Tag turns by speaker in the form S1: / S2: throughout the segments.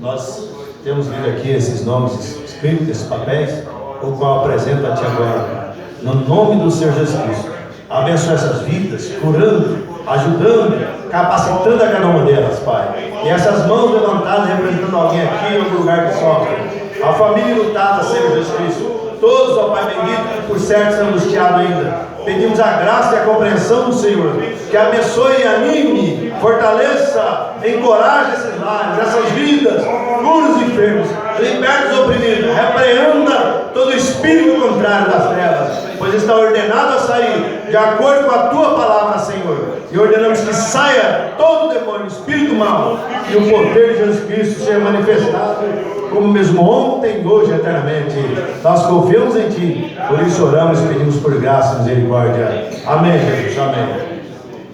S1: Nós temos lido aqui esses nomes escritos, esses papéis, o qual apresento a Ti agora, no nome do Senhor Jesus Cristo. Abençoa essas vidas, curando, ajudando, capacitando a cada uma delas, Pai. E essas mãos levantadas representando alguém aqui em algum lugar que sofre. A família lutada, Senhor Jesus Cristo. Todos, ó Pai bendito, que por certo são angustiados ainda. Pedimos a graça e a compreensão do Senhor, que abençoe, anime, fortaleça, encoraje esses lares, essas vidas, cura os enfermos, liberte os oprimidos, repreenda todo espírito contrário das trevas, pois está ordenado a sair de acordo com a Tua palavra, Senhor. E ordenamos que saia todo demônio, espírito mau, e o poder de Jesus Cristo seja manifestado, como mesmo ontem, hoje e eternamente. Nós confiamos em Ti, por isso oramos e pedimos por graça e misericórdia. Amém, Jesus, amém.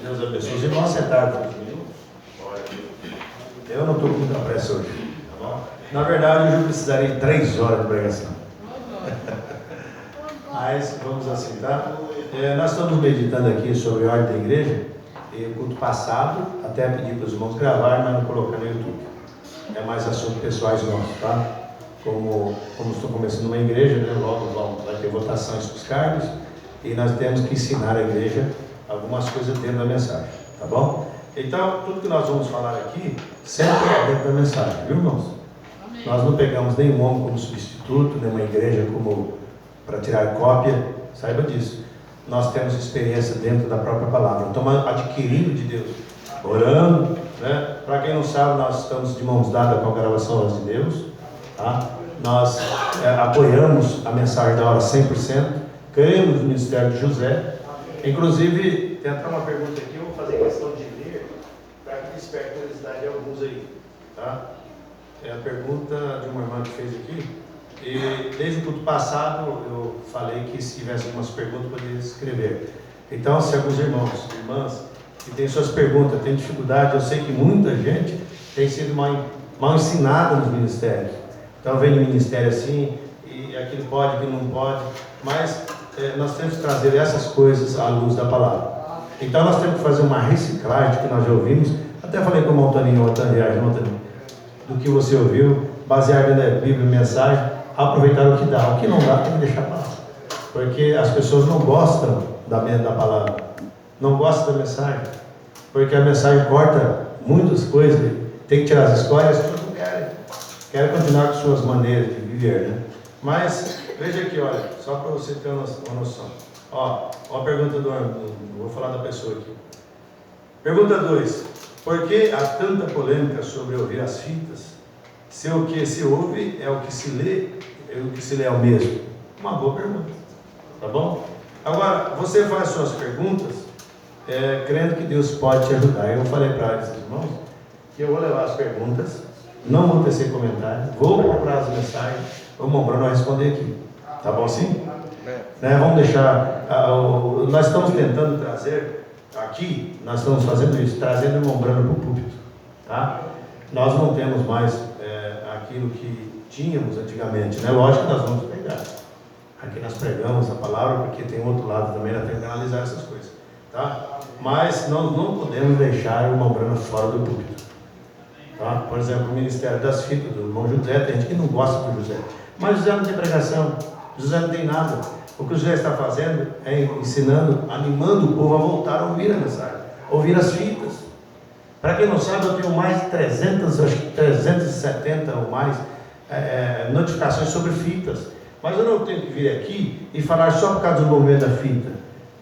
S1: Deus abençoe. Os irmãos sentados aqui. Eu não estou com muita pressa hoje, tá bom? Na verdade, hoje eu precisaria de 3 horas de pregação. Mas vamos assim, tá? Nós estamos meditando aqui sobre a ordem da igreja. E o culto passado, até pedi para os irmãos gravarem, mas não colocar no YouTube. É mais assuntos pessoais nossos, tá? Como estou começando uma igreja, né? Logo vai ter votações para os cargos. E nós temos que ensinar a igreja algumas coisas dentro da mensagem, tá bom? Então, tudo que nós vamos falar aqui, sempre é dentro da mensagem, viu, irmãos? Amém. Nós não pegamos nenhum homem como substituto, nenhuma igreja como para tirar cópia, saiba disso. Nós temos experiência dentro da própria palavra, estamos adquirindo de Deus, orando, né? Para quem não sabe, nós estamos de mãos dadas com a gravação Voz de Deus, tá? Nós apoiamos a mensagem da hora 100%, cremos no ministério de José. Inclusive, tem até uma pergunta aqui, eu vou fazer questão de ler, para que desperte a curiosidade de alguns aí, tá? É a pergunta de uma irmã que fez aqui. E desde o culto passado eu falei que se tivesse algumas perguntas poderia escrever. Então, se alguns irmãos e irmãs que têm suas perguntas, têm dificuldade, eu sei que muita gente tem sido mal ensinada nos ministérios. Então vem no ministério assim, e aquilo pode, aquilo não pode, mas nós temos que trazer essas coisas à luz da palavra. Então nós temos que fazer uma reciclagem que nós já ouvimos. Até falei com o Montaninho, do que você ouviu, baseado na Bíblia e mensagem. Aproveitar o que dá, o que não dá tem que deixar para lá, porque as pessoas não gostam da palavra, não gostam da mensagem, porque a mensagem corta muitas coisas, tem que tirar as escolhas, as pessoas não querem continuar com suas maneiras de viver, né? Mas veja aqui, olha, só para você ter uma noção. Ó a pergunta vou falar da pessoa aqui. Pergunta 2: por que há tanta polêmica sobre ouvir as fitas? Se o que se ouve é o que se lê, o que se lê é o mesmo? Uma boa pergunta, tá bom? Agora, você faz suas perguntas, crendo que Deus pode te ajudar. Eu falei para esses irmãos que eu vou levar as perguntas, não vou tecer comentário, vou procurar as mensagens, o irmão Bruno vai responder aqui, tá bom assim? Vamos deixar, nós estamos tentando trazer, aqui, nós estamos fazendo isso, trazendo o irmão Bruno para o púlpito, tá? Nós não temos mais aquilo que tínhamos antigamente, né? Lógico que nós vamos pegar. Aqui nós pregamos a palavra, porque tem outro lado também, nós temos que analisar essas coisas, tá? Mas nós não podemos deixar o irmão Bruno fora do púlpito, tá? Por exemplo, o ministério das fitas do irmão José, tem gente que não gosta do José, mas José não tem pregação, José não tem nada. O que o José está fazendo é ensinando, animando o povo a voltar a ouvir a mensagem, ouvir as fitas. Para quem não sabe, eu tenho mais de 370 ou mais notificações sobre fitas. Mas eu não tenho que vir aqui e falar só por causa do movimento da fita.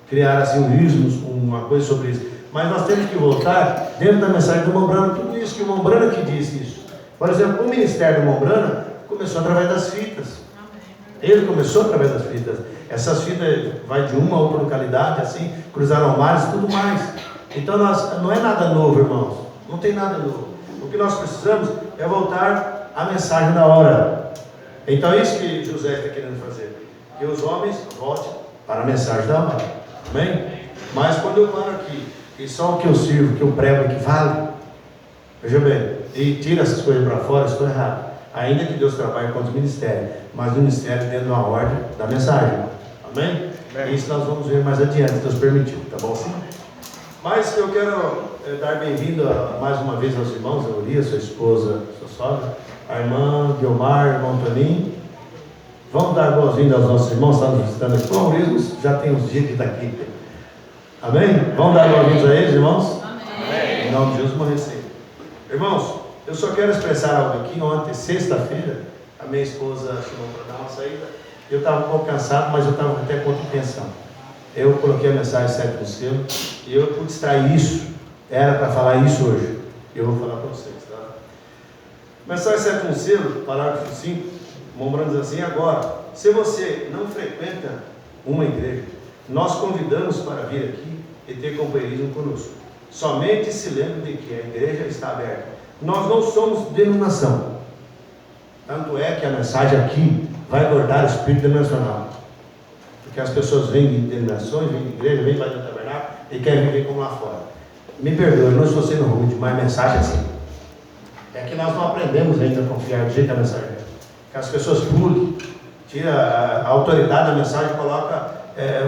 S1: Criar assim um ismos, uma coisa sobre isso. Mas nós temos que voltar dentro da mensagem do Mombrana, tudo isso que o Mombrana que disse isso. Por exemplo, o ministério do Mombrana começou através das fitas. Ele começou através das fitas. Essas fitas vai de uma a outra localidade, assim, cruzaram mares e tudo mais. Então não é nada novo, irmãos, não tem nada novo. O que nós precisamos é voltar à mensagem da hora. Então é isso que José está querendo fazer, que os homens voltem para a mensagem da hora, amém? Mas quando eu paro aqui, e só o que eu sirvo, que eu prego que vale, veja bem, e tira essas coisas para fora, estou errado. Ainda que Deus trabalhe com os ministérios, mas o ministério dentro de uma ordem da mensagem, amém? Isso nós vamos ver mais adiante, se Deus permitir, tá bom assim? Mas eu quero dar bem-vindo mais uma vez aos irmãos, a Uri, sua esposa, sua sogra, a irmã Guilmar, irmão Toninho. Vamos dar boas-vindas aos nossos irmãos que estão nos visitando aqui. Bom, eles já tem uns dias que está aqui. Amém? Vamos dar boas-vindas a eles, irmãos? Amém. Em nome de Jesus, vamos receber. Irmãos, eu só quero expressar algo aqui. Ontem, sexta-feira, a minha esposa chamou para dar uma saída. Eu estava um pouco cansado, mas eu estava até com outra intenção. Eu coloquei a mensagem 7 no selo e eu pude extrair isso. Era para falar isso hoje. Eu vou falar para vocês, tá? Mensagem 7 no selo, parágrafo 5, lembrando assim: agora, se você não frequenta uma igreja, nós convidamos para vir aqui e ter companheirismo conosco. Somente se lembre de que a igreja está aberta. Nós não somos denominação. Tanto é que a mensagem aqui vai abordar o espírito denominacional. Porque as pessoas vêm de denominações, vêm de igreja, vêm para o tabernáculo e querem viver como lá fora. Me perdoe, eu não estou sendo rude, mas a mensagem é assim. É que nós não aprendemos ainda a confiar do jeito da mensagem. Que as pessoas pulam, tira a autoridade da mensagem,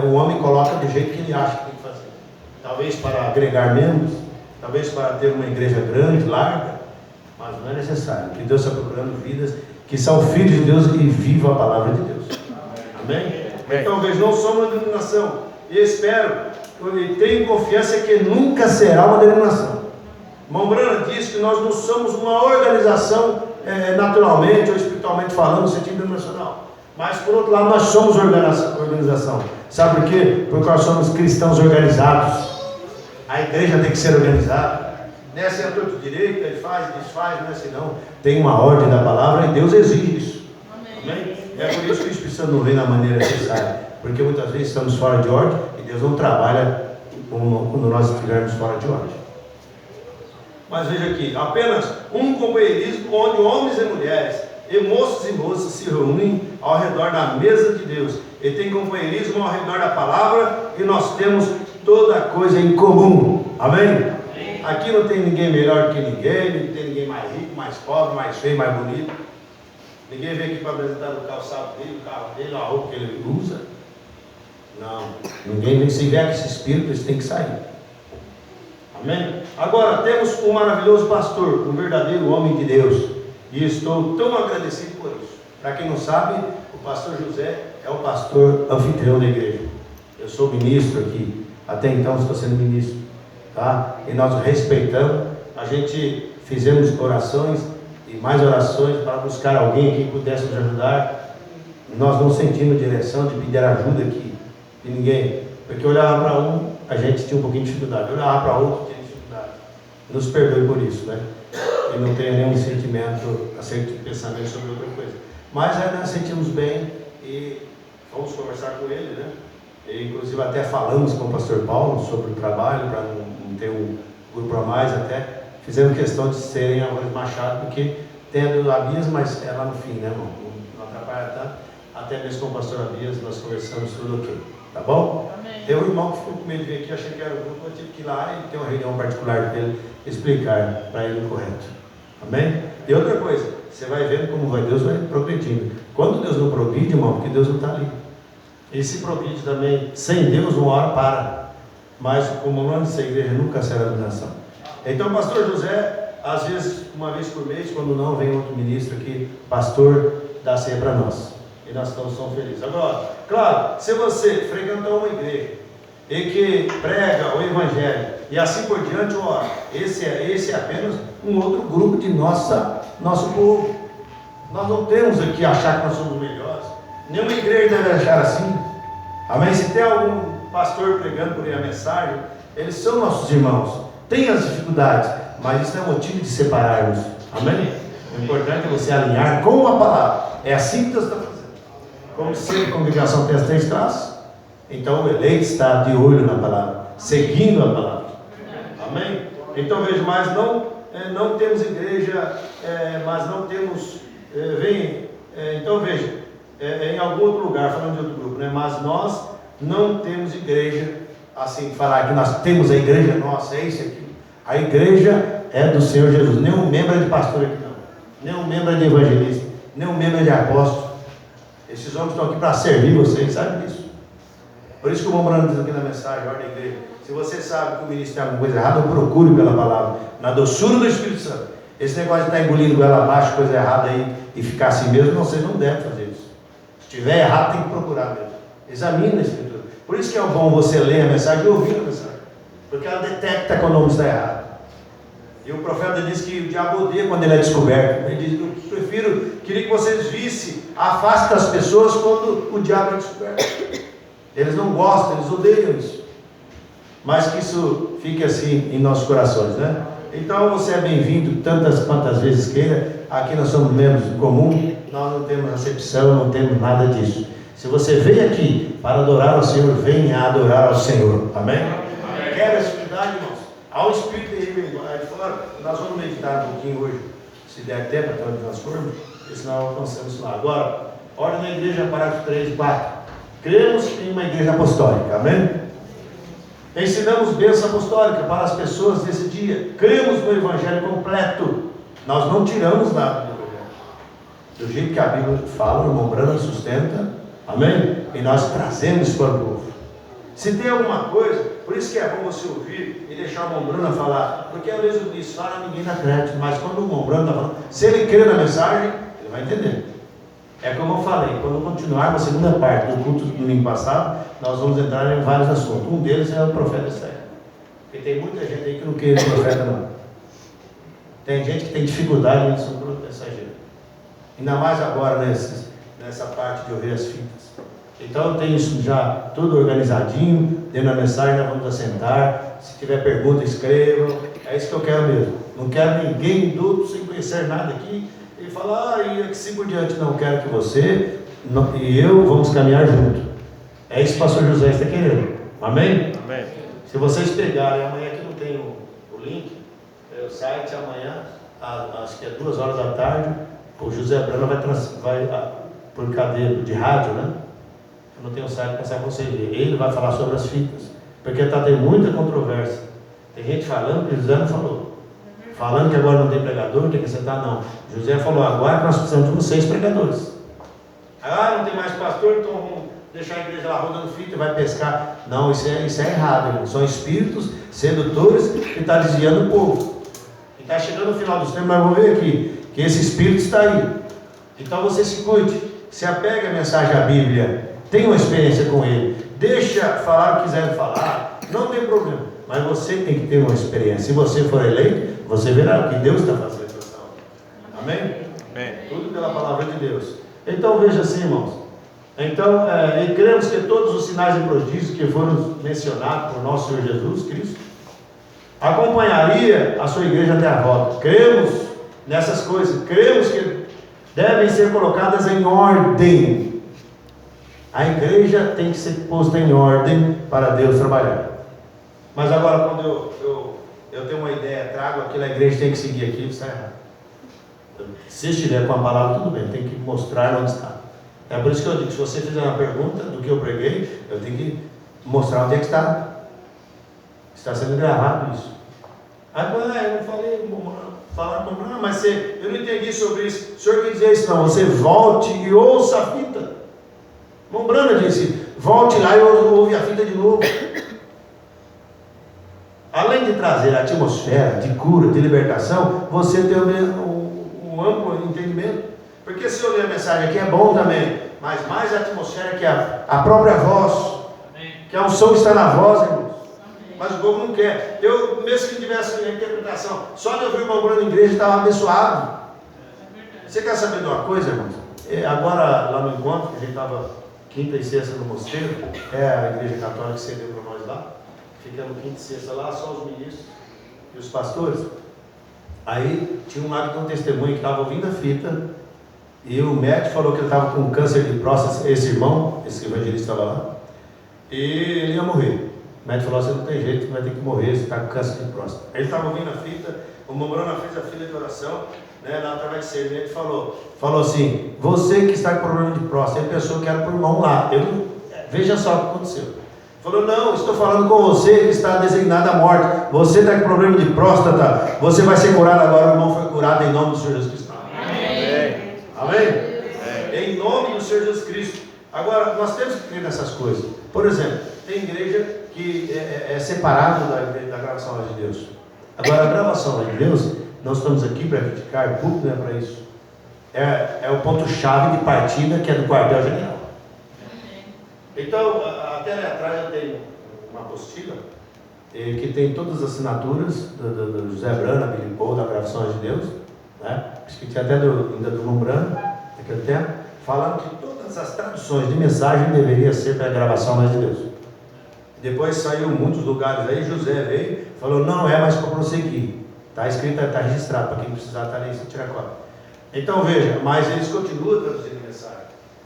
S1: o homem coloca do jeito que ele acha que tem que fazer. Talvez para agregar membros, talvez para ter uma igreja grande, larga, mas não é necessário. Que Deus está procurando vidas que são filhos de Deus e vivam a palavra de Deus. Amém? Então, veja, não somos uma denominação. E espero, e tenho confiança que nunca será uma denominação. Irmão Brana diz que nós não somos uma organização naturalmente ou espiritualmente falando, no sentido denominacional. Mas, por outro lado, nós somos organização. Sabe por quê? Porque nós somos cristãos organizados. A igreja tem que ser organizada. Não é assim a torto direito, ele faz, desfaz, não é assim não. Tem uma ordem da palavra e Deus exige isso. Amém? É por isso que o Espírito Santo não vem da maneira necessária. Porque muitas vezes estamos fora de ordem e Deus não trabalha quando nós estivermos fora de ordem. Mas veja aqui, apenas um companheirismo onde homens e mulheres, e moços e moças se reúnem ao redor da mesa de Deus. E tem companheirismo ao redor da palavra e nós temos toda coisa em comum. Amém? Aqui não tem ninguém melhor que ninguém, não tem ninguém mais rico, mais pobre, mais feio, mais bonito. Ninguém vem aqui para apresentar o calçado dele, o carro dele, a roupa que ele usa. Não, ninguém vem. Se vier com esse espírito, eles têm que sair. Amém? Agora, temos um maravilhoso pastor, um verdadeiro homem de Deus. E estou tão agradecido por isso. Para quem não sabe, o pastor José é o pastor anfitrião da igreja. Eu sou ministro aqui. Até então estou sendo ministro. Tá? E nós respeitamos. A gente fizemos orações e mais orações para buscar alguém aqui que pudesse nos ajudar. Nós não sentimos direção de pedir ajuda aqui de ninguém, porque olhava para um, a gente tinha um pouquinho de dificuldade, olhava para outro, tinha dificuldade. Nos perdoe por isso, né? E não tenha nenhum sentimento, pensamento sobre outra coisa. Mas nós sentimos bem e vamos conversar com ele, né? E, inclusive até falamos com o pastor Paulo sobre o trabalho, para não ter um grupo a mais, até fizemos questão de serem a voz Machado, porque tem a do Abias, mas é lá no fim, né, irmão? Não atrapalha tanto. Até mesmo com o pastor Abias nós conversamos tudo ok. Tá bom? Amém. Tem um irmão que ficou com medo de vir aqui, achei que era o grupo, eu tive que ir lá e ter uma reunião particular dele, explicar para ele o correto. Amém? E outra coisa, você vai vendo como Deus vai progredindo. Quando Deus não progride, irmão, porque Deus não está ali. E se progride também, sem Deus, uma hora para. Mas o comando dessa igreja nunca será dominação. Então, o pastor José, às vezes, uma vez por mês, quando não, vem outro ministro aqui, pastor, dá ceia para nós. E nós estamos felizes. Agora, claro, se você frequentou uma igreja e que prega o evangelho e assim por diante, ó, esse é apenas um outro grupo de nosso povo. Nós não temos aqui achar que nós somos melhores. Nenhuma igreja deve achar assim. Amém? Se tem algum pastor pregando por aí a mensagem, eles são nossos irmãos. Tem as dificuldades, mas isso não é motivo de separarmos. Amém? O importante é você alinhar com a palavra. É assim que Deus está fazendo. Como se a congregação tem as 3 classes, então o eleito está de olho na palavra, seguindo a palavra. Amém? Então veja, mas não temos igreja, mas não temos, então veja, em algum outro lugar, falando de outro grupo, né? Mas nós não temos igreja, assim, falar que nós temos a igreja nossa, é isso aqui. A igreja é do Senhor Jesus. Nenhum membro é de pastor aqui não, nenhum membro é de evangelista, nenhum membro é de apóstolo. Esses homens estão aqui para servir vocês, sabe disso? Por isso que o Mombrano diz aqui na mensagem, ordem da igreja, se você sabe que o ministro tem alguma coisa errada, procure pela palavra, na doçura do Espírito Santo. Esse negócio de estar engolindo goela abaixo, coisa errada aí, e ficar assim mesmo, não, você não deve fazer isso. Se estiver errado, tem que procurar mesmo. Examine a Escritura. Por isso que é bom você ler a mensagem e ouvir a mensagem, porque ela detecta quando o homem está errado. E o profeta diz que o diabo odeia quando ele é descoberto. Ele diz, queria que vocês vissem a face das pessoas quando o diabo é descoberto. Eles não gostam, eles odeiam isso. Mas que isso fique assim em nossos corações, né? Então você é bem-vindo tantas quantas vezes queira. Aqui nós somos membros do comum, nós não temos recepção, não temos nada disso. Se você veio aqui para adorar ao Senhor, venha adorar ao Senhor. Amém? Quer essa unidade, irmãos? Há um espírito aí fora. Nós vamos meditar um pouquinho hoje, se der tempo, até onde nós formos, porque senão alcançamos lá. Agora, ordem da igreja, parágrafo 3 e 4. Cremos em uma igreja apostólica. Amém? Ensinamos bênção apostólica para as pessoas desse dia. Cremos no Evangelho completo. Nós não tiramos nada do Evangelho. Do jeito que a Bíblia fala, o irmão Brana sustenta. Amém? E nós trazemos para o povo. Se tem alguma coisa, por isso que é bom você ouvir e deixar o irmão Brana falar. Porque às vezes isso fala, ninguém dá crédito. Mas quando o irmão Brana está falando, se ele crê na mensagem, ele vai entender. É como eu falei, quando continuarmos a segunda parte do culto do domingo passado, nós vamos entrar em vários assuntos. Um deles é o profeta Esther. Porque tem muita gente aí que não quer o profeta não. Tem gente que tem dificuldade em ser mensageiro. Ainda mais agora nessa parte de ouvir as fitas. Então eu tenho isso já tudo organizadinho, dentro da mensagem nós vamos assentar. Se tiver pergunta, escrevam. É isso que eu quero mesmo. Não quero ninguém duplo sem conhecer nada aqui. E falar, e assim por diante, não quero que você e eu vamos caminhar junto. É isso que o pastor José está querendo. Amém?
S2: Amém.
S1: Se vocês pegarem, amanhã aqui não tem o link, o site amanhã, acho que é 2 horas da tarde, o José Brana vai por cadeia de rádio, né? Eu não tenho o site para passar para você ver. Ele vai falar sobre as fitas, porque está tendo muita controvérsia. Tem gente falando que o José não falou. Falando que agora não tem pregador, tem que aceitar, não. José falou, agora nós precisamos de vocês pregadores. Não tem mais pastor, então vamos deixar a igreja lá rodando fita e vai pescar. Não, isso é errado, irmão. São espíritos sedutores que estão desviando o povo. E está chegando no final dos tempos, mas vamos ver aqui, que esse espírito está aí. Então você se cuide, se apega a mensagem à Bíblia, tenha uma experiência com ele, deixa falar o que quiser falar, não tem problema. Mas você tem que ter uma experiência. Se você for eleito, você verá o que Deus está fazendo. Amém?
S2: Amém.
S1: Tudo pela palavra de Deus. Então veja assim, irmãos. Então, e cremos que todos os sinais e prodígios que foram mencionados por nosso Senhor Jesus Cristo acompanharia a sua igreja até a volta. Cremos nessas coisas. Cremos que devem ser colocadas em ordem. A igreja tem que ser posta em ordem para Deus trabalhar. Mas agora, quando eu tenho uma ideia, trago aquilo, a igreja tem que seguir aquilo, está errado. Se estiver com a palavra, tudo bem, tem que mostrar onde está. É por isso que eu digo, se você fizer uma pergunta do que eu preguei, eu tenho que mostrar onde é que está. Está sendo gravado isso. Agora, eu não falei, falar com o mas eu não entendi sobre isso. O senhor quer dizer isso? Não, você volte e ouça a fita. Mombrana disse, volte lá e ouve a fita de novo. Além de trazer a atmosfera de cura, de libertação, você tem um amplo entendimento. Porque se eu ler a mensagem aqui é bom também, mas mais a atmosfera que a própria voz, que a unção está na voz, irmãos. Mas o povo não quer. Eu, mesmo que tivesse a interpretação, só de ouvir uma boa na igreja estava abençoado. Você quer saber de uma coisa, irmãos? Agora, lá no encontro, que a gente estava quinta e sexta no mosteiro, é a igreja católica que cedeu para nós lá. Ficamos quinta e sexta lá, só os ministros e os pastores. Aí tinha um lá que deu um testemunho que estava ouvindo a fita, e o médico falou que ele estava com câncer de próstata, esse irmão, esse evangelista estava lá, e ele ia morrer. O médico falou, você não tem jeito, vai ter que morrer, você está com câncer de próstata. Ele estava ouvindo a fita, o Mombrana fez a fila de oração, né, na através de ser, ele falou assim, você que está com problema de próstata, ele pensou que era para o irmão lá. Veja só o que aconteceu. Falou, não, estou falando com você que está designado à morte. Você está com problema de próstata, você vai ser curado agora. O irmão foi curado em nome do Senhor Jesus Cristo. Amém? Amém? Em nome do Senhor Jesus Cristo. Agora, nós temos que crer nessas coisas. Por exemplo, tem igreja que é separado da gravação de Deus. Agora, a gravação de Deus, nós estamos aqui para criticar, o público não é para isso. É o ponto-chave de partida, que é do quartel-general. Então, até ali atrás eu tenho uma apostila que tem todas as assinaturas do José Brana, Billy Paul, da gravação de Deus, né? Acho que tinha até ainda do Lombrano, naquele tempo, falando que todas as traduções de mensagem deveriam ser para a gravação de Deus. Depois saiu em muitos lugares aí, José veio e falou, não é mais para prosseguir. Está escrito, está registrado, para quem precisar estar ali, se tirar cópia. Então veja, mas eles continuam traduzindo mensagem.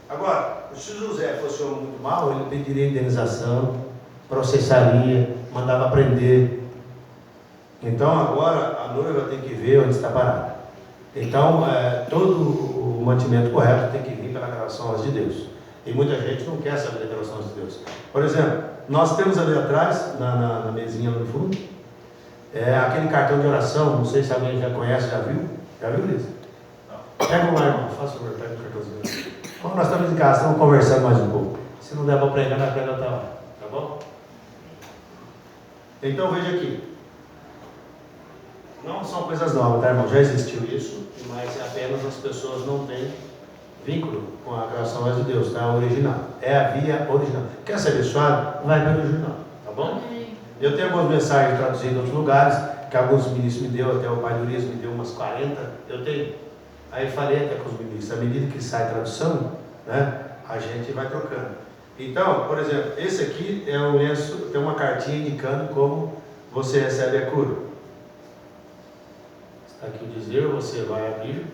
S1: Agora, se José fosse um homem muito mau, ele pediria indenização, processaria, mandava prender. Então agora a noiva tem que ver onde está parada. Então todo o mantimento correto tem que vir pela gravação de Deus. E muita gente não quer saber da gravação de Deus. Por exemplo, nós temos ali atrás, na mesinha lá no fundo, aquele cartão de oração, não sei se alguém já conhece, já viu? Já viu isso? Pega um lá, irmão, faça o favor, pega o cartãozinho. Como nós estamos em casa, estamos conversando mais um pouco. Se não der para pregar, nós pega outra hora, tá bom? Então veja aqui. Não são coisas novas, tá, irmão? Já existiu isso, mas apenas as pessoas não têm vínculo com a gravação de Deus, tá? Original. É a via original. Quer ser abençoado? Vai pelo original, tá bom? Eu tenho algumas mensagens traduzidas em outros lugares, que alguns ministros me deu, até o pai do Urias me deu umas 40, eu tenho. Aí falei até com os ministros, à medida que sai a tradução, né, a gente vai trocando. Então, por exemplo, esse aqui é um lenço, tem uma cartinha indicando como você recebe a cura. Está aqui o dizer, você vai abrir,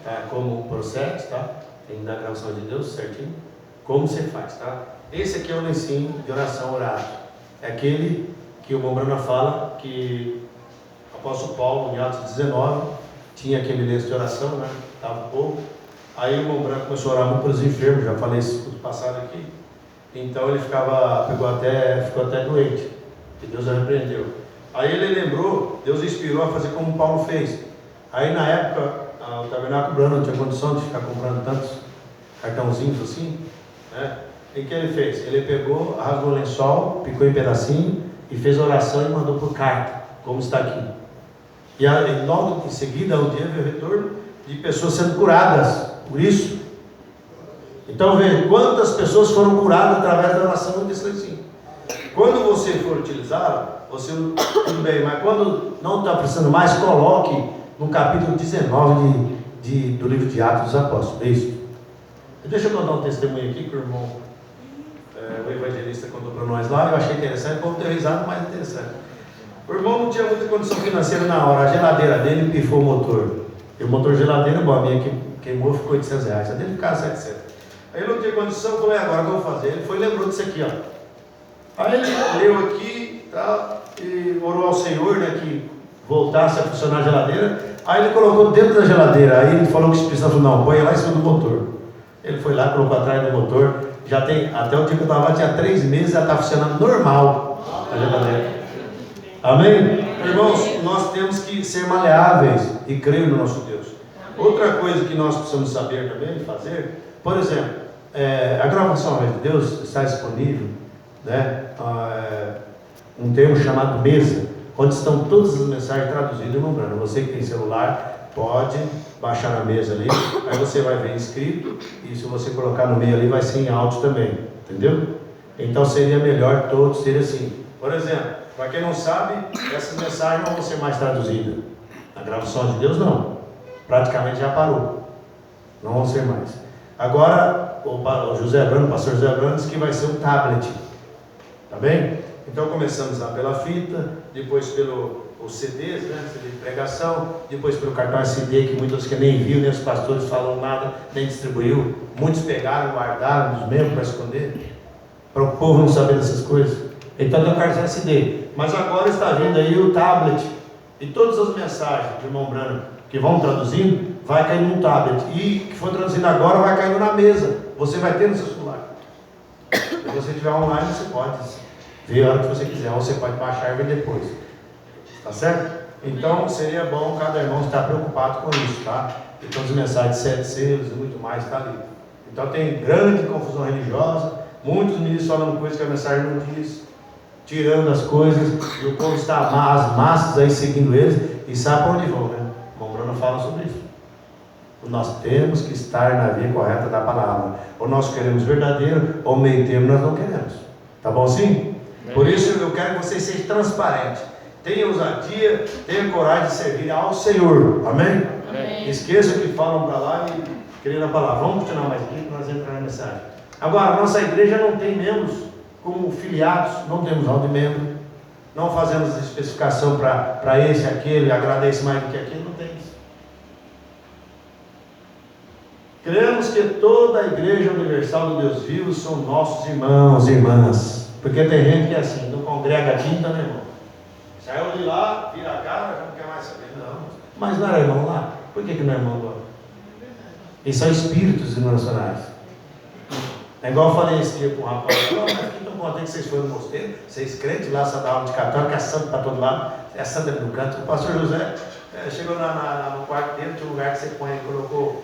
S1: tá, como procede, tá? Tem da gravação de Deus certinho, como você faz, tá? Esse aqui é o lencinho de oração orado. É aquele que o Mombrana fala que o apóstolo Paulo, em Atos 19, tinha aquele lenço de oração, né? Estava um pouco. Aí o Mombrana começou a orar muito pelos enfermos, já falei isso tudo passado aqui. Então ele ficou até doente, e Deus o repreendeu. Aí ele lembrou, Deus inspirou a fazer como Paulo fez. Aí na época, o Tabernáculo Brano não tinha condição de ficar comprando tantos cartãozinhos assim, né? E o que ele fez? Ele pegou, rasgou o lençol, picou em pedacinho e fez oração e mandou por carta, como está aqui. E logo em seguida, um dia veio o retorno de pessoas sendo curadas por isso. Então veja, quantas pessoas foram curadas através da oração desse lencinho. Quando você for utilizá-lo, você, tudo bem, mas quando não está precisando mais, coloque no capítulo 19 do livro de Atos dos Apóstolos. É isso. Deixa eu contar um testemunho aqui que o irmão, o evangelista contou para nós lá, eu achei interessante, o povo deu risada, mais interessante. O irmão não tinha muita condição financeira na hora, a geladeira dele pifou o motor. E o motor geladeira, bom, a minha que queimou, ficou R$800, a dele ficava 700. Aí ele não tinha condição, eu falei, agora o que eu vou fazer? Ele foi e lembrou disso aqui, ó. Aí ele leu aqui, tá, e orou ao Senhor, né, que voltasse a funcionar a geladeira. Aí ele colocou dentro da geladeira, aí ele falou que o Espírito Santo falou, não, põe lá em cima do motor. Ele foi lá, colocou atrás do motor, já tem, até o dia que eu estava lá, tinha 3 meses, já está funcionando normal a geladeira. Amém? Irmãos, nós temos que ser maleáveis e crer no nosso Deus. Outra coisa que nós precisamos saber também, fazer, por exemplo, a gravação de Deus está disponível, né, um termo chamado mesa, onde estão todas as mensagens traduzidas e nombrando. Você que tem celular, pode baixar na mesa ali, aí você vai ver escrito, e se você colocar no meio ali, vai ser em áudio também, entendeu? Então seria melhor todos ser assim. Por exemplo, para quem não sabe, essas mensagens não vão ser mais traduzidas. A gravação de Deus não, praticamente já parou, não vão ser mais. Agora, o José Brano, o pastor José Brano, disse que vai ser um tablet, tá bem? Então começamos lá pela fita, depois os CDs, né, CD de pregação, depois pelo cartão SD, que muitos que nem viu, nem os pastores falaram nada, nem distribuiu. Muitos pegaram, guardaram os membros para esconder, para o povo não saber dessas coisas. Então tem o cartão SD. Mas agora está vindo aí o tablet, e todas as mensagens de irmão Brano que vão traduzindo, vai cair num tablet, e que for traduzido agora, vai caindo na mesa. Você vai ter no seu celular. Se você estiver online, você pode ver a hora que você quiser, ou você pode baixar e ver depois. Tá certo? Então seria bom cada irmão estar preocupado com isso, tá? E todas as mensagens de 7 selos e muito mais está ali. Então tem grande confusão religiosa, muitos ministros falando coisas que a mensagem não diz, tirando as coisas, e o povo está, as massas aí seguindo eles, e sabe para onde vão, né? O irmão Bruno fala sobre isso. Nós temos que estar na via correta da palavra. Ou nós queremos verdadeiro, ou meio termo nós não queremos. Tá bom assim? Por isso eu quero que vocês sejam transparentes. Tenha ousadia, tenha coragem de servir ao Senhor. Amém? Amém. Esqueça o que falam para lá e querendo a palavra. Vamos continuar mais aqui para nós entrar na mensagem. Agora, nossa igreja não tem membros como filiados, não temos hall de membro, não fazemos especificação para esse, aquele, agradece mais do que aquele, não tem isso. Cremos que toda a igreja universal do Deus vivo são nossos irmãos e irmãs, porque tem gente que é assim, não congrega aqui, então não é irmão. Saiu de lá, vira a cara, não quer mais saber, não. Mas não era irmão lá? Por que não é irmão agora? Eles são espíritos irracionais. É igual eu falei esse dia com o rapaz, mas aqui estão contando que vocês foram no mosteiro, vocês crentes lá, só dá aula de católica, é santo para todo lado, é santa no canto. O pastor José chegou no quarto dele, tinha um lugar que você põe, colocou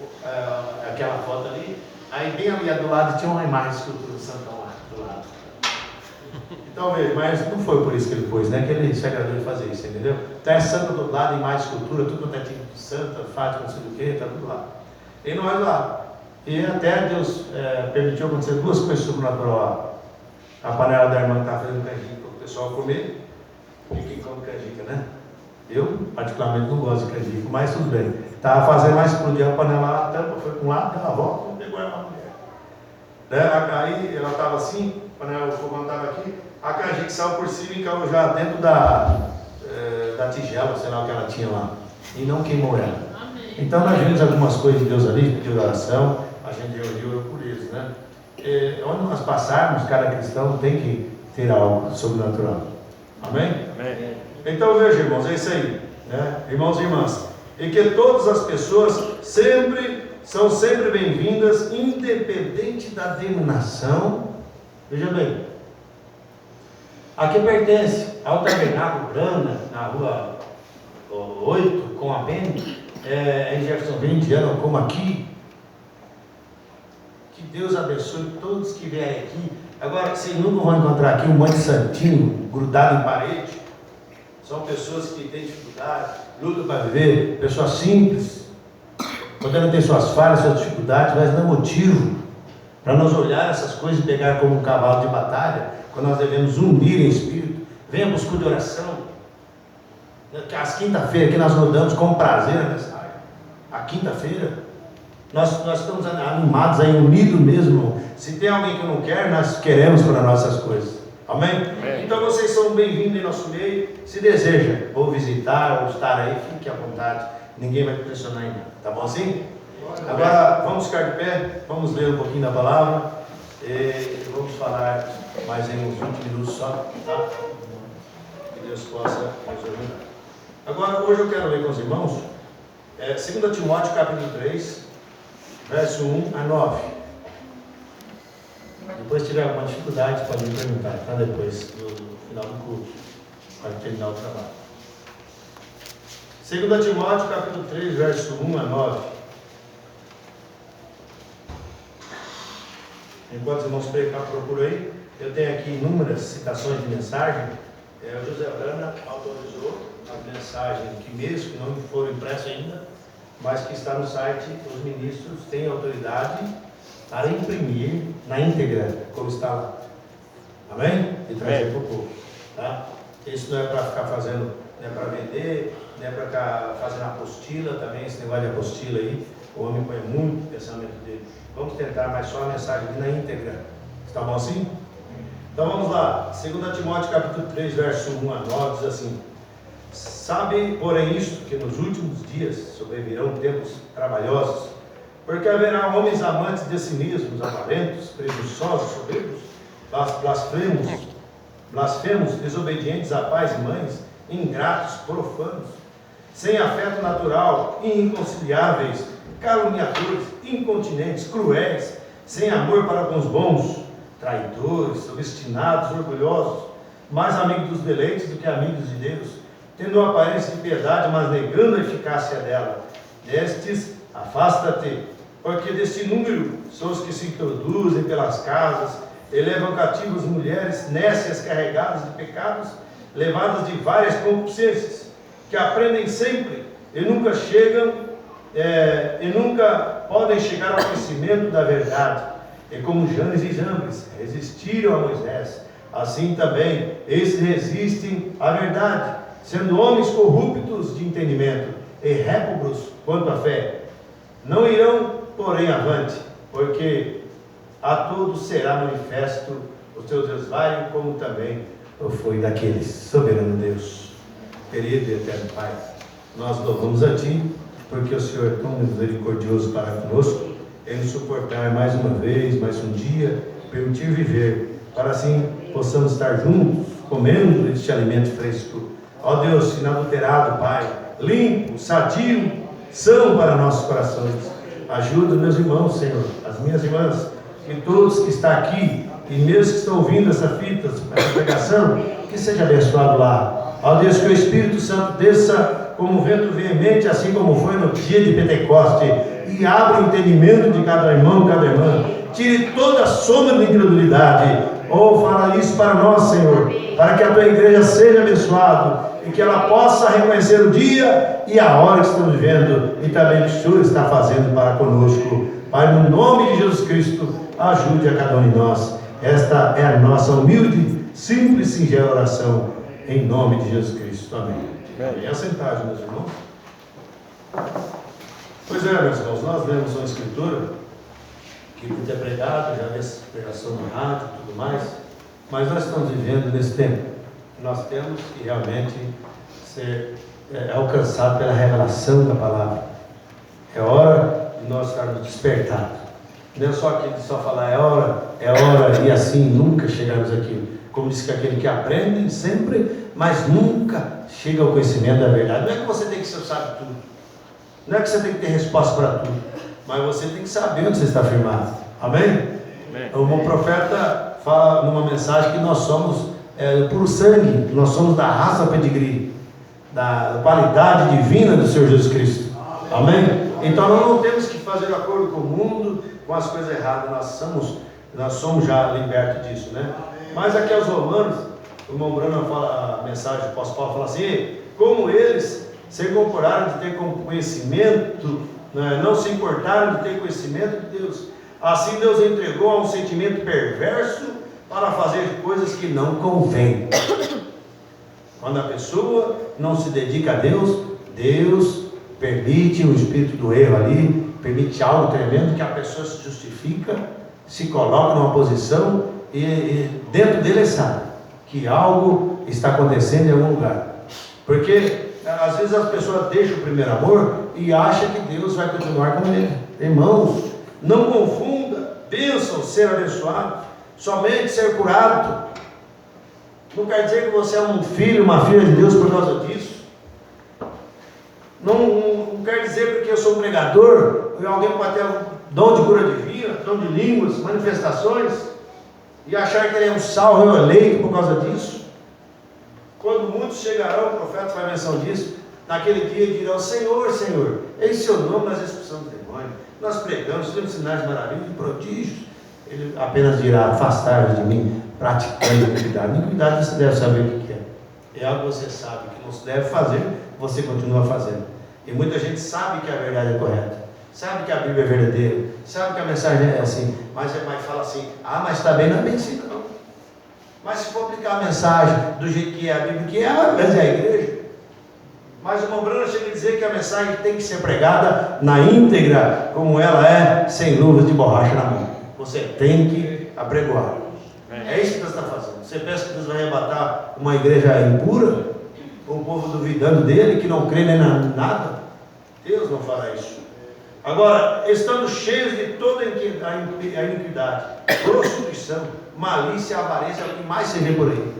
S1: aquela foto ali, aí bem ali do lado tinha uma imagem de escultura do Santão lá, do lado. Então veja, mas não foi por isso que ele pôs, né? Que ele se agradou de fazer isso, entendeu? Então é santo do lado, imagem de escultura, tudo quanto é tipo de santa, Fátima, não sei do que, está tudo lá. E nós lá. E até Deus permitiu acontecer duas coisas sobrenaturais lá. A panela da irmã que estava fazendo canjica para o pessoal comer, e quem come canjica, né? Eu, particularmente, não gosto de canjica, mas tudo bem. Estava fazendo mais explodir a panela, a tampa foi para um lado, deu uma volta e pegou ela mulher. Né? Aí ela estava assim, a panela, o fogão estava aqui, a canjica saiu por cima e caiu já dentro da tigela, sei lá o que ela tinha lá, e não queimou ela. Então nós vimos algumas coisas de Deus ali, pediu oração, a gente orou por eles, né? Onde nós passarmos, cada cristão tem que ter algo sobrenatural. Amém? Amém. Então veja, irmãos, é isso aí, né? Irmãos e irmãs, e que todas as pessoas são sempre bem-vindas, independente da denominação. Veja bem, aqui pertence ao Tabernáculo Grana, na rua 8, com a Bene, em Jeffersonville, Indiana, como aqui. Que Deus abençoe todos que vierem aqui. Agora, vocês nunca vão encontrar aqui um monte de santinho grudado em parede. São pessoas que têm dificuldade, lutam para viver, pessoas simples, podendo ter suas falhas, suas dificuldades, mas não é motivo para nós olhar essas coisas e pegar como um cavalo de batalha, quando nós devemos unir em espírito. Venha buscar de oração. Às quinta-feiras que nós rodamos com prazer a mensagem. A quinta-feira nós estamos animados aí, unidos mesmo. Se tem alguém que não quer, nós queremos para nós essas coisas. Amém? Amém. Então vocês são bem-vindos em nosso meio. Se deseja ou visitar ou estar aí, fique à vontade. Ninguém vai te pressionar em nada. Tá bom assim? Agora vamos ficar de pé, vamos ler um pouquinho da palavra e vamos falar mais em uns 20 minutos só, tá? Que Deus possa nos ajudar. Agora, hoje eu quero ler com os irmãos 2 Timóteo capítulo 3, verso 1 a 9. Depois, se tiver alguma dificuldade, pode me perguntar, tá? Depois do final do culto, para terminar o trabalho. 2 Timóteo capítulo 3, verso 1 a 9. Enquanto os irmãos procuram aí, eu tenho aqui inúmeras citações de mensagem. O José Brana autorizou a mensagem que mesmo que não foram impressas ainda, mas que está no site, os ministros têm autoridade para imprimir na íntegra, como está lá. Amém? E trazer para o povo. Tá? Isso não é para ficar fazendo, não é para vender, não é para ficar fazendo apostila também, esse negócio de apostila aí, o homem põe muito pensamento dele. Vamos tentar, mas só a mensagem aqui na íntegra. Está bom assim? Então vamos lá. 2 Timóteo capítulo 3, verso 1 a 9, diz assim: Sabe, porém, isto, que nos últimos dias sobrevirão tempos trabalhosos, porque haverá homens amantes de si mesmos, avarentos, presunçosos, soberbos, blasfemos, desobedientes a pais e mães, ingratos, profanos, sem afeto natural, irreconciliáveis, caluniadores, incontinentes, cruéis, sem amor para com os bons, traidores, obstinados, orgulhosos, mais amigos dos deleites do que amigos de Deus, tendo aparência de piedade, mas negando a eficácia dela. Destes, afasta-te, porque desse número são os que se introduzem pelas casas, elevam cativos mulheres nécias carregadas de pecados, levadas de várias concupiscências, que aprendem sempre e nunca podem chegar ao conhecimento da verdade. E como Janes e Jambres resistiram a Moisés, assim também esses resistem à verdade, sendo homens corruptos de entendimento e réprobos quanto à fé. Não irão, porém, avante, porque a todos será manifesto o teu desvario, como também foi daqueles. Soberano Deus, querido e eterno Pai, nós louvamos a Ti, porque o Senhor é tão misericordioso para conosco, em nos suportar mais uma vez, mais um dia, permitir viver, para assim possamos estar juntos, comendo este alimento fresco. Ó Deus, inadulterado, Pai, limpo, sadio, são para nossos corações. Ajuda meus irmãos, Senhor, as minhas irmãs, e todos que estão aqui, e mesmo que estão ouvindo essa fita, essa pregação, que seja abençoado lá. Ó Deus, que o Espírito Santo desça como vento veemente, assim como foi no dia de Pentecoste, e abra o entendimento de cada irmão, cada irmã. Tire toda a sombra de incredulidade. Fala isso para nós, Senhor, para que a Tua igreja seja abençoada e que ela possa reconhecer o dia e a hora que estamos vivendo e também o que o Senhor está fazendo para conosco. Pai, no nome de Jesus Cristo, ajude a cada um de nós. Esta é a nossa humilde, simples e singela oração, em nome de Jesus Cristo. Amém. Amém. Assentagem, meus irmãos. Pois é, meus irmãos, nós lemos uma escritura que muito é pregado, já nessa pregação no rádio e tudo mais, mas nós estamos vivendo nesse tempo. Nós temos que realmente ser alcançados pela revelação da palavra. É hora de nós estarmos despertados. Não é só aquele de só falar é hora, e assim nunca chegarmos aqui. Como diz que aquele que aprende sempre, mas nunca chega ao conhecimento da verdade. Não é que você tem que saber tudo. Não é que você tem que ter resposta para tudo. Mas você tem que saber onde você está firmado. Amém? Amém. O profeta fala numa mensagem que nós somos puro sangue, nós somos da raça pedigree, da qualidade divina do Senhor Jesus Cristo. Amém? Então nós não temos que fazer de acordo com o mundo, com as coisas erradas. Nós somos já libertos disso, né? Mas aqui aos Romanos, o irmão Bruno fala, a mensagem do apóstolo Paulo fala assim: como eles se incorporaram de ter conhecimento, não se importaram de ter conhecimento de Deus, assim Deus entregou a um sentimento perverso para fazer coisas que não convêm. Quando a pessoa não se dedica a Deus, Deus permite o espírito do erro ali, permite algo tremendo, que a pessoa se justifica, se coloca numa posição e dentro dele ele sabe que algo está acontecendo em algum lugar. Porque às vezes as pessoas deixam o primeiro amor e acham que Deus vai continuar com ele. Irmãos, não confunda bênção, ser abençoado, somente ser curado. Não quer dizer que você é um filho, uma filha de Deus por causa disso. Não quer dizer porque eu sou um pregador, e alguém pode ter um dom de cura divina, dom de línguas, manifestações, e achar que ele é um salvo eleito por causa disso. Quando muitos chegarão, o profeta faz menção disso, naquele dia dirão: Senhor, Senhor, em seu nome nós expulsamos demônios, nós pregamos, fizemos sinais, maravilhas e prodígios. Ele apenas dirá: afastar-vos de mim, praticando iniquidade. Iniquidade você deve saber o que é. É algo que você sabe que não se deve fazer, você continua fazendo. E muita gente sabe que a verdade é correta, sabe que a Bíblia é verdadeira, sabe que a mensagem é assim, mas fala assim: mas está bem, não é bem assim não. Mas se for aplicar a mensagem do jeito que é a Bíblia, que é a igreja. Mas o irmão Bruno chega a dizer que a mensagem tem que ser pregada na íntegra, como ela é, sem luvas de borracha na mão. Você tem que apregoar. É isso que Deus está fazendo. Você pensa que Deus vai arrebatar uma igreja impura? O povo duvidando dele, que não crê nem nada? Deus não fará isso. Agora, estando cheios de toda a iniquidade, prostituição, malícia, avareza, é o que mais se vê por aí.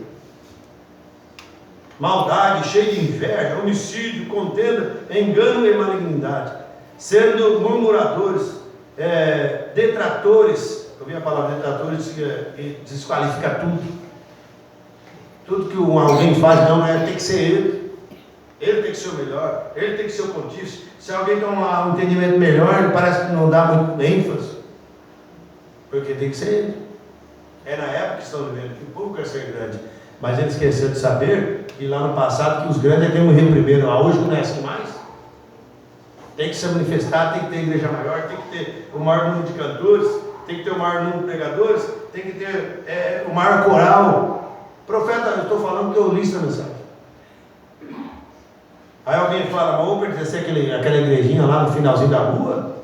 S1: Maldade, cheio de inveja, homicídio, contenda, engano e malignidade, sendo murmuradores, detratores. Eu vi a palavra detratores, que desqualifica tudo. Tudo que alguém faz, não, tem que ser ele. Ele tem que ser o melhor, ele tem que ser o pontífice. Se alguém tem um entendimento melhor, parece que não dá muito ênfase. Porque tem que ser ele. É na época que estão vivendo que o povo quer ser grande. Mas ele esqueceu de saber que lá no passado que os grandes é que morrer primeiro. Hoje não é assim mais. Tem que se manifestar, tem que ter igreja maior, tem que ter o maior número de cantores, tem que ter o maior número de pregadores, tem que ter o maior coral. Profeta, eu estou falando que eu li essa mensagem. Aí alguém fala, mas vou pertencer àquela igrejinha lá no finalzinho da rua?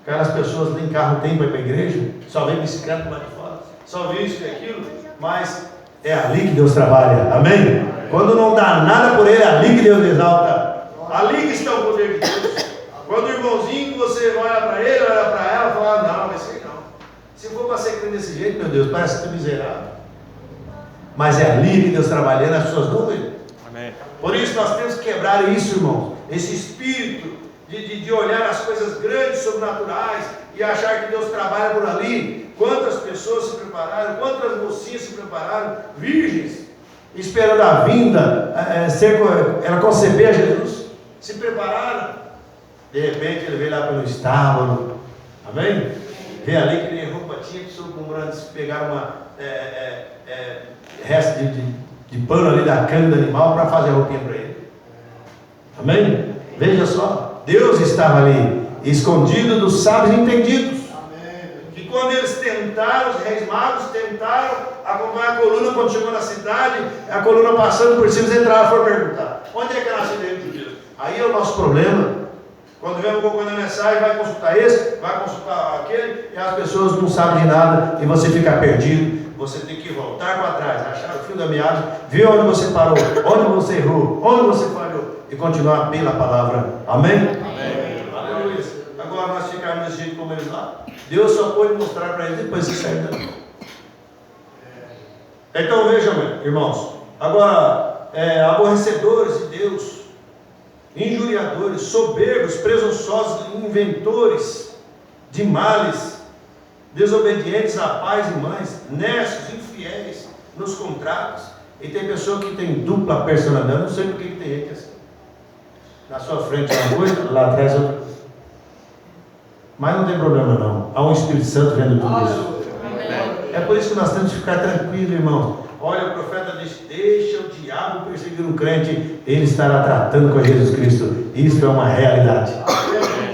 S1: Aquelas pessoas nem carro tem para ir para a igreja, só vem bicicleta lá de fora, só vê isso e aquilo, mas é ali que Deus trabalha, amém? Quando não dá nada por ele, é ali que Deus exalta, ali que está o poder de Deus. Quando o irmãozinho, você olha para ele, olha para ela, fala, não, vai ser não. Se for para ser crente desse jeito, meu Deus, parece que é miserável. Mas é ali que Deus trabalha, nas pessoas não vê. Amém. Por isso nós temos que quebrar isso, irmãos, esse espírito de olhar as coisas grandes, sobrenaturais, e achar que Deus trabalha por ali. Quantas pessoas se prepararam, quantas mocinhas se prepararam, virgens, esperando a vinda, ela conceber Jesus, se prepararam. De repente ele veio lá pelo estábulo, amém? Veio ali que nem roupa tinha, que pegaram uma resto de pano ali da cana do animal para fazer a roupinha para ele, amém? Veja só, Deus estava ali, escondido dos sábios e entendidos. Que quando eles tentaram, os reis magos tentaram acompanhar a coluna, quando chegou na cidade, a coluna passando por cima, eles entraram e foram perguntar: onde é que nasce dentro de Deus? Aí é o nosso problema. Quando vem acompanhando a mensagem, vai consultar esse, vai consultar aquele, e as pessoas não sabem de nada, e você fica perdido. Você tem que voltar para trás, achar o fio da meada, ver onde você parou, onde você errou, onde você falhou, e continuar pela palavra. Amém? Amém. Aleluia. Agora nós ficarmos desse jeito como eles lá, Deus só pode mostrar para eles depois que sair dali. Então vejam, irmãos, agora, aborrecedores de Deus, injuriadores, soberbos, presunçosos, inventores de males, desobedientes a pais e mães, necios, infiéis nos contratos. E tem pessoa que tem dupla personalidade. Não sei por que tem gente assim. Na sua frente é uma coisa, lá atrás é outra coisa. Mas não tem problema não. Há um Espírito Santo vendo tudo isso. É por isso que nós temos que ficar tranquilos, irmão. Olha, o profeta disse: deixa o diabo perseguir um crente, ele estará tratando com Jesus Cristo. Isso é uma realidade.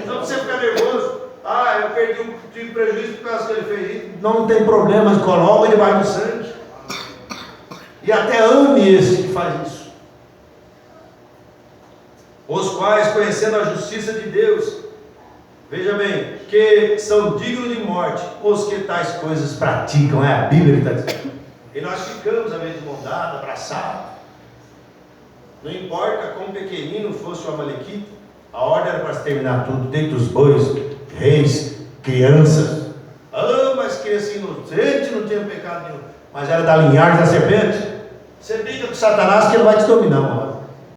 S1: Então você fica nervoso: eu tive prejuízo por causa que ele fez isso. Não tem problema, coloca debaixo do sangue. E até ame esse que faz isso. Os quais, conhecendo a justiça de Deus, veja bem, que são dignos de morte, os que tais coisas praticam. É a Bíblia que está dizendo. E nós ficamos à vez de mão dada, abraçados. Não importa quão pequenino fosse o amalequita, a ordem era para se terminar tudo, dentre os bois, reis, crianças. Mas criança inocente, não tinha pecado nenhum, mas era da linhagem da serpente. Você briga com Satanás que ele vai te dominar uma hora.